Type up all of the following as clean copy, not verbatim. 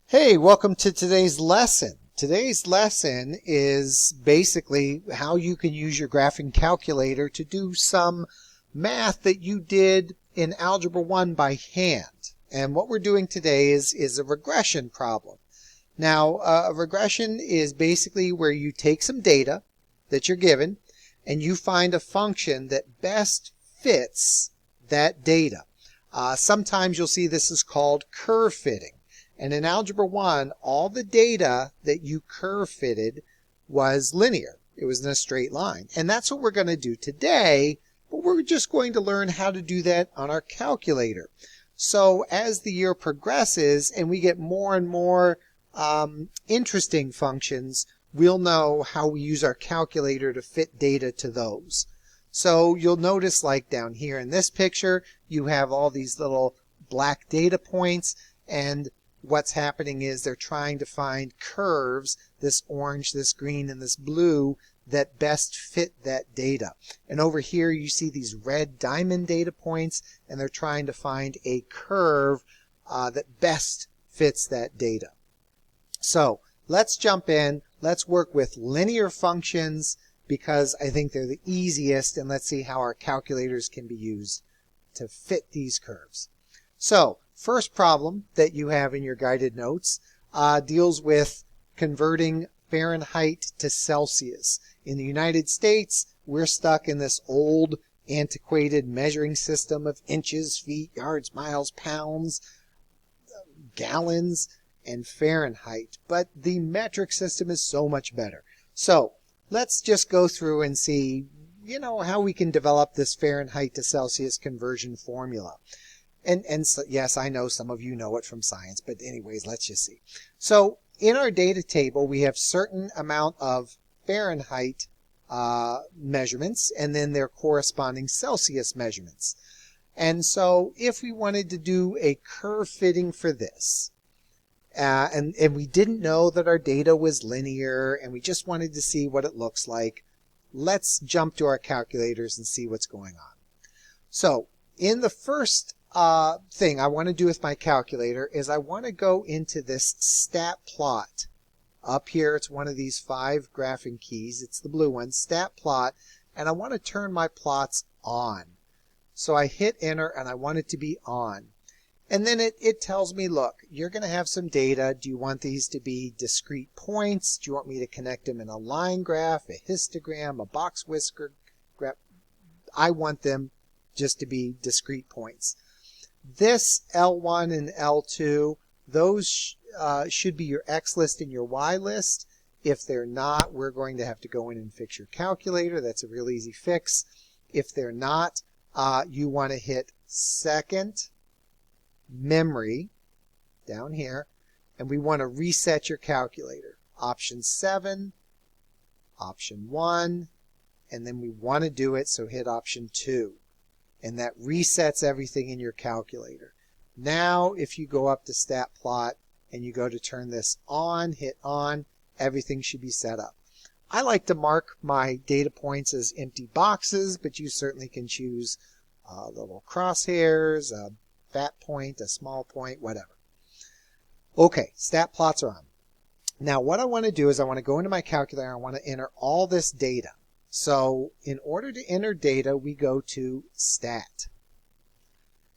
Hey, welcome to today's lesson. Today's lesson is basically how you can use your graphing calculator to do some math that you did in Algebra 1 by hand. And what we're doing today is a regression problem. Now, a regression is basically where you take some data that you're given and you find a function that best fits that data. Sometimes you'll see this is called curve fitting. And in Algebra 1, all the data that you curve fitted was linear. It was in a straight line. And that's what we're going to do today, but we're just going to learn how to do that on our calculator. So as the year progresses and we get more and more interesting functions, we'll know how we use our calculator to fit data to those. So you'll notice, like down here in this picture, you have all these little black data points, and what's happening is they're trying to find curves, this orange, this green, and this blue, that best fit that data. And over here you see these red diamond data points, and they're trying to find a curve that best fits that data. So let's jump in. Let's work with linear functions because I think they're the easiest, and let's see how our calculators can be used to fit these curves. So first problem that you have in your guided notes deals with converting Fahrenheit to Celsius. In the United States, we're stuck in this old, antiquated measuring system of inches, feet, yards, miles, pounds, gallons, and Fahrenheit. But the metric system is so much better. So let's just go through and see, how we can develop this Fahrenheit to Celsius conversion formula. And so, yes, I know some of you know it from science, but anyways, let's just see. So in our data table, we have certain amount of Fahrenheit measurements and then their corresponding Celsius measurements. And so if we wanted to do a curve fitting for this, and we didn't know that our data was linear and we just wanted to see what it looks like, let's jump to our calculators and see what's going on. So in the first thing I want to do with my calculator is I want to go into this stat plot. Up here, it's one of these 5 graphing keys. It's the blue one, stat plot, and I want to turn my plots on. So I hit enter and I want it to be on. And then it tells me, look, you're going to have some data. Do you want these to be discrete points? Do you want me to connect them in a line graph, a histogram, a box whisker graph? I want them just to be discrete points. This L1 and L2, those should be your X list and your Y list. If they're not, we're going to have to go in and fix your calculator. That's a real easy fix. If they're not, you want to hit second memory down here, and we want to reset your calculator. Option 7, option 1, and then we want to do it, so hit option 2. And that resets everything in your calculator. Now, if you go up to stat plot and you go to turn this on, hit on, everything should be set up. I like to mark my data points as empty boxes, but you certainly can choose little crosshairs, a fat point, a small point, whatever. Okay, stat plots are on. Now, what I want to do is I want to go into my calculator and I want to enter all this data. So in order to enter data, we go to Stat.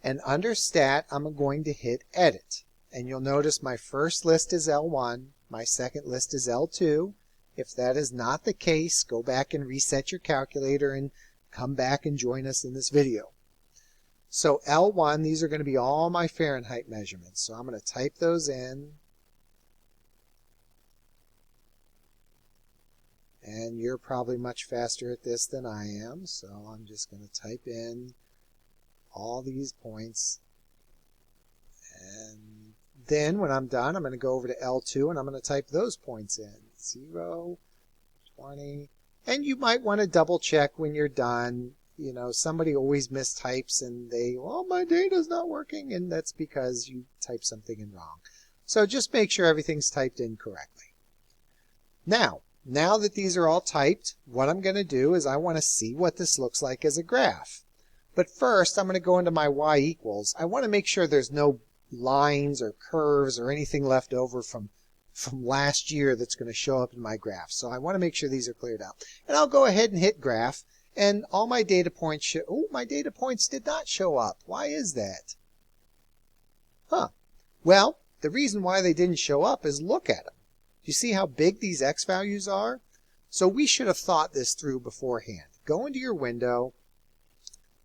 And under Stat, I'm going to hit Edit. And you'll notice my first list is L1, my second list is L2. If that is not the case, go back and reset your calculator and come back and join us in this video. So L1, these are going to be all my Fahrenheit measurements. So I'm going to type those in. And you're probably much faster at this than I am, so I'm just going to type in all these points. And then when I'm done, I'm going to go over to L2 and I'm going to type those points in. 0, 20. And you might want to double check when you're done. Somebody always mistypes and my data's not working, and that's because you typed something in wrong. So just make sure everything's typed in correctly. Now that these are all typed, what I'm going to do is I want to see what this looks like as a graph. But first, I'm going to go into my y equals. I want to make sure there's no lines or curves or anything left over from last year that's going to show up in my graph. So I want to make sure these are cleared out. And I'll go ahead and hit graph, and all my data points show. Oh, my data points did not show up. Why is that? Huh. Well, the reason why they didn't show up is look at them. Do you see how big these X values are? So we should have thought this through beforehand. Go into your window.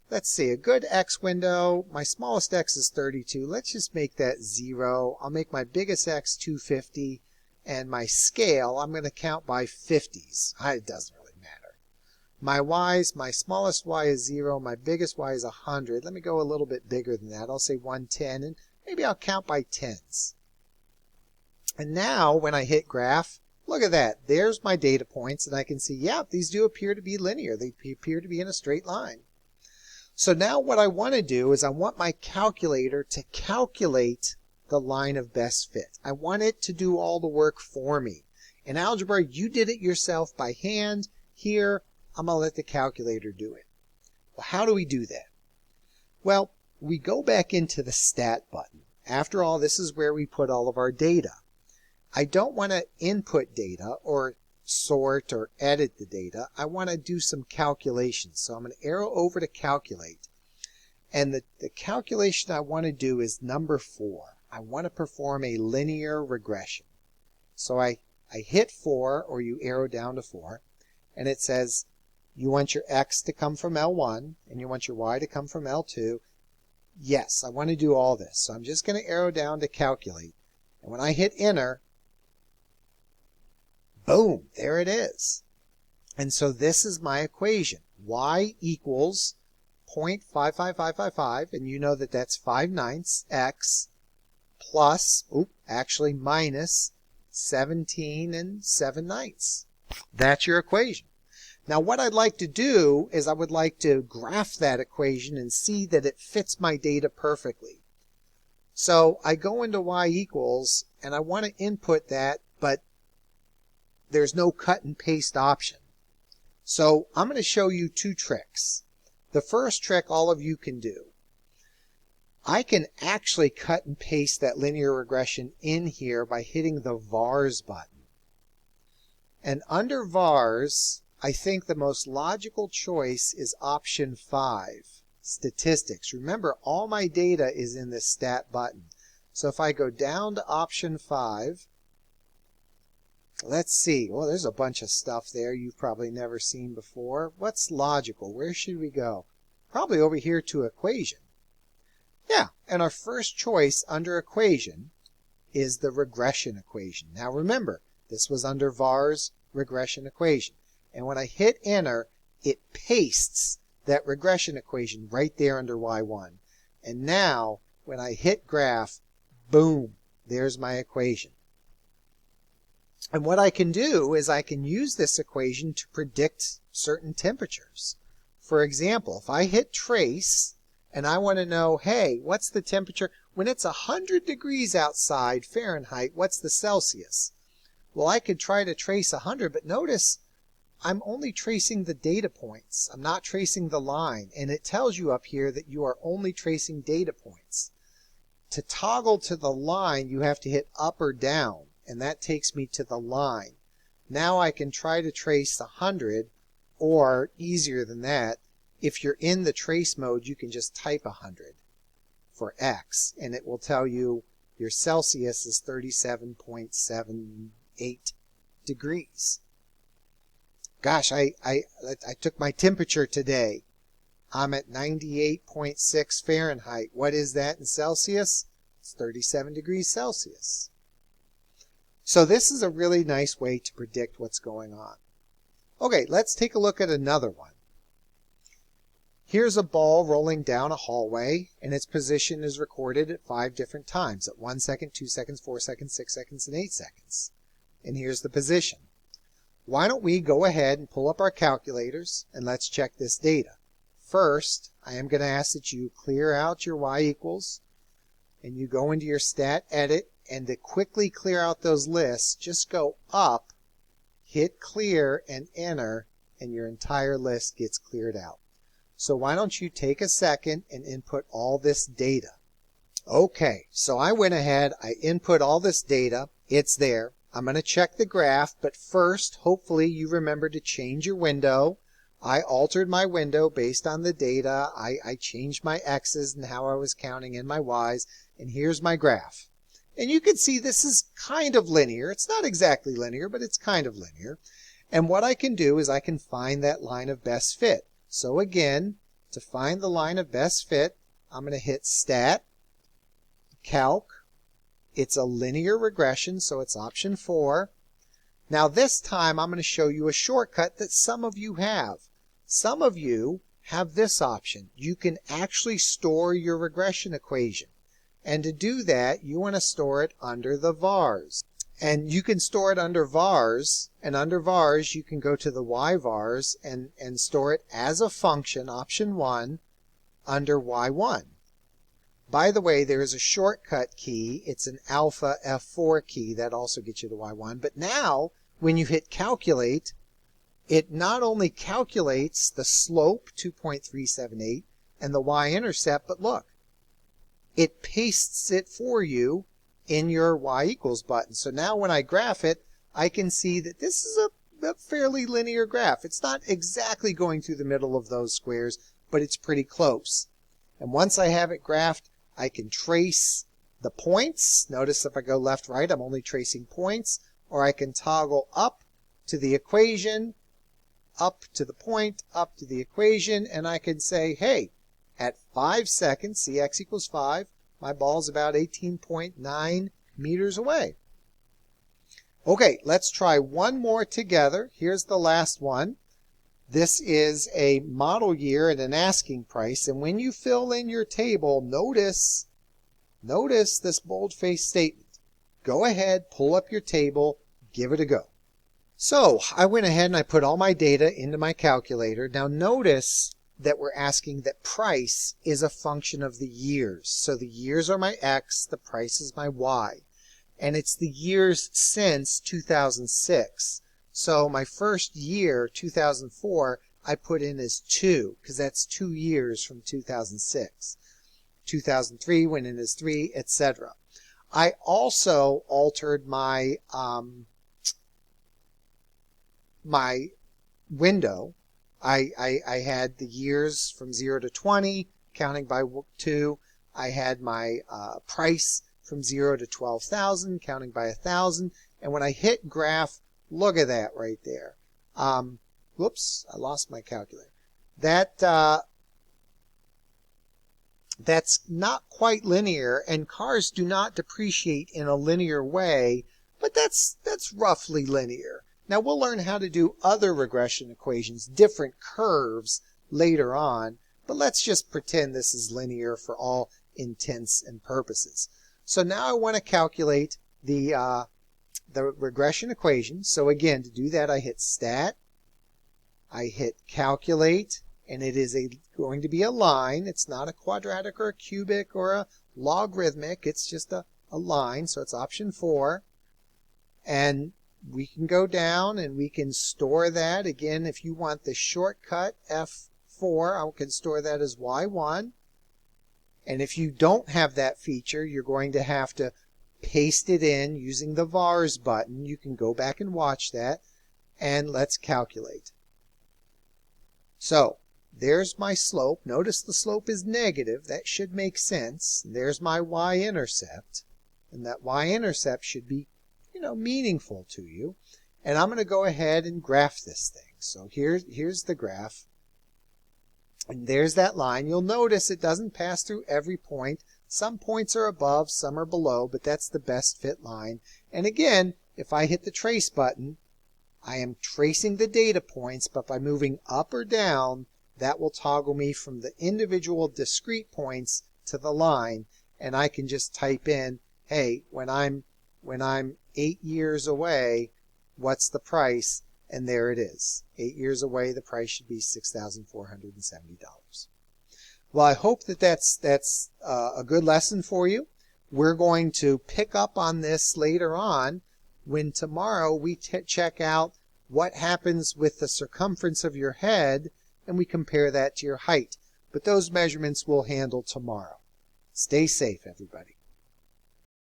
Let's see, a good X window. My smallest X is 32. Let's just make that 0. I'll make my biggest X 250. And my scale, I'm going to count by 50s. It doesn't really matter. My Y's, my smallest Y is 0. My biggest Y is 100. Let me go a little bit bigger than that. I'll say 110. And maybe I'll count by 10s. And now when I hit graph, look at that. There's my data points. And I can see, yeah, these do appear to be linear. They appear to be in a straight line. So now what I want to do is I want my calculator to calculate the line of best fit. I want it to do all the work for me. In algebra, you did it yourself by hand. Here, I'm going to let the calculator do it. Well, how do we do that? Well, we go back into the stat button. After all, this is where we put all of our data. I don't want to input data or sort or edit the data. I want to do some calculations. So I'm going to arrow over to calculate. And the calculation I want to do is number 4. I want to perform a linear regression. So I hit 4, or you arrow down to 4, and it says you want your X to come from L1 and you want your Y to come from L2. Yes, I want to do all this. So I'm just going to arrow down to calculate. And when I hit enter, boom, there it is. And so this is my equation. Y equals 0.55555, and you know that that's 5/9 X plus, actually minus 17 7/9. That's your equation. Now what I'd like to do is I would like to graph that equation and see that it fits my data perfectly. So I go into Y equals, and I want to input that, but there's no cut and paste option. So I'm going to show you 2 tricks. The first trick all of you can do. I can actually cut and paste that linear regression in here by hitting the vars button. And under vars, I think the most logical choice is option 5, statistics. Remember, all my data is in this stat button. So if I go down to option 5, let's see. Well, there's a bunch of stuff there you've probably never seen before. What's logical? Where should we go? Probably over here to equation. Yeah, and our first choice under equation is the regression equation. Now remember, this was under vars regression equation. And when I hit enter, it pastes that regression equation right there under Y1. And now, when I hit graph, boom, there's my equation. And what I can do is I can use this equation to predict certain temperatures. For example, if I hit trace and I want to know, hey, what's the temperature when it's 100 degrees outside Fahrenheit, what's the Celsius? Well, I could try to trace 100, but notice I'm only tracing the data points. I'm not tracing the line, and it tells you up here that you are only tracing data points. To toggle to the line, you have to hit up or down, and that takes me to the line. Now I can try to trace 100, or easier than that, if you're in the trace mode, you can just type 100 for X, and it will tell you your Celsius is 37.78 degrees. Gosh, I took my temperature today. I'm at 98.6 Fahrenheit. What is that in Celsius? It's 37 degrees Celsius. So this is a really nice way to predict what's going on. Okay, let's take a look at another one. Here's a ball rolling down a hallway, and its position is recorded at 5 different times, at 1 second, 2 seconds, 4 seconds, 6 seconds, and 8 seconds. And here's the position. Why don't we go ahead and pull up our calculators, and let's check this data. First, I am going to ask that you clear out your Y equals, and you go into your stat edit, and to quickly clear out those lists, just go up, hit clear, and enter, and your entire list gets cleared out. So why don't you take a second and input all this data. Okay, so I went ahead, I input all this data. It's there. I'm going to check the graph, but first, hopefully you remember to change your window. I altered my window based on the data. I changed my X's and how I was counting and my Y's, and here's my graph. And you can see this is kind of linear. It's not exactly linear, but it's kind of linear. And what I can do is I can find that line of best fit. So again, to find the line of best fit, I'm going to hit Stat, Calc. It's a linear regression, so it's option 4. Now this time I'm going to show you a shortcut that some of you have. Some of you have this option. You can actually store your regression equation. And to do that, you want to store it under the vars. And you can store it under vars, and under vars you can go to the y-vars and store it as a function, option 1, under y1. By the way, there is a shortcut key. It's an alpha F4 key. That also gets you to y1. But now, when you hit calculate, it not only calculates the slope, 2.378, and the y-intercept, but look, it pastes it for you in your y equals button. So now when I graph it, I can see that this is a fairly linear graph. It's not exactly going through the middle of those squares, but it's pretty close. And once I have it graphed, I can trace the points. Notice if I go left, right, I'm only tracing points. Or I can toggle up to the equation, up to the point, up to the equation, and I can say, hey, at 5 seconds, see x equals 5, my ball's about 18.9 meters away. Okay, let's try one more together. Here's the last one. This is a model year and an asking price. And when you fill in your table, notice this bold-faced statement. Go ahead, pull up your table, give it a go. So I went ahead and I put all my data into my calculator. Now notice that we're asking that price is a function of the years. So the years are my X, the price is my Y. And it's the years since 2006. So my first year, 2004, I put in as 2, because that's 2 years from 2006. 2003 went in as 3, etc. I also altered my my window. I had the years from 0 to 20, counting by 2. I had my price from 0 to 12,000, counting by 1,000. And when I hit graph, look at that right there. Whoops, I lost my calculator. That's not quite linear, and cars do not depreciate in a linear way, but that's roughly linear. Now we'll learn how to do other regression equations, different curves later on, but let's just pretend this is linear for all intents and purposes. So now I want to calculate the regression equation. So again, to do that, I hit Stat, I hit Calculate, and it is going to be a line. It's not a quadratic or a cubic or a logarithmic. It's just a line, so it's option 4. And we can go down and we can store that. Again, if you want the shortcut F4, I can store that as Y1. And if you don't have that feature, you're going to have to paste it in using the vars button. You can go back and watch that. And let's calculate. So there's my slope. Notice the slope is negative. That should make sense. And there's my y-intercept. And that y-intercept should be, meaningful to you. And I'm going to go ahead and graph this thing. So here's the graph. And there's that line. You'll notice it doesn't pass through every point. Some points are above, some are below, but that's the best fit line. And again, if I hit the trace button, I am tracing the data points, but by moving up or down, that will toggle me from the individual discrete points to the line. And I can just type in, hey, when I'm 8 years away, what's the price? And there it is. 8 years away, the price should be $6,470. Well, I hope that that's a good lesson for you. We're going to pick up on this later on when tomorrow we check out what happens with the circumference of your head and we compare that to your height. But those measurements we'll handle tomorrow. Stay safe, everybody.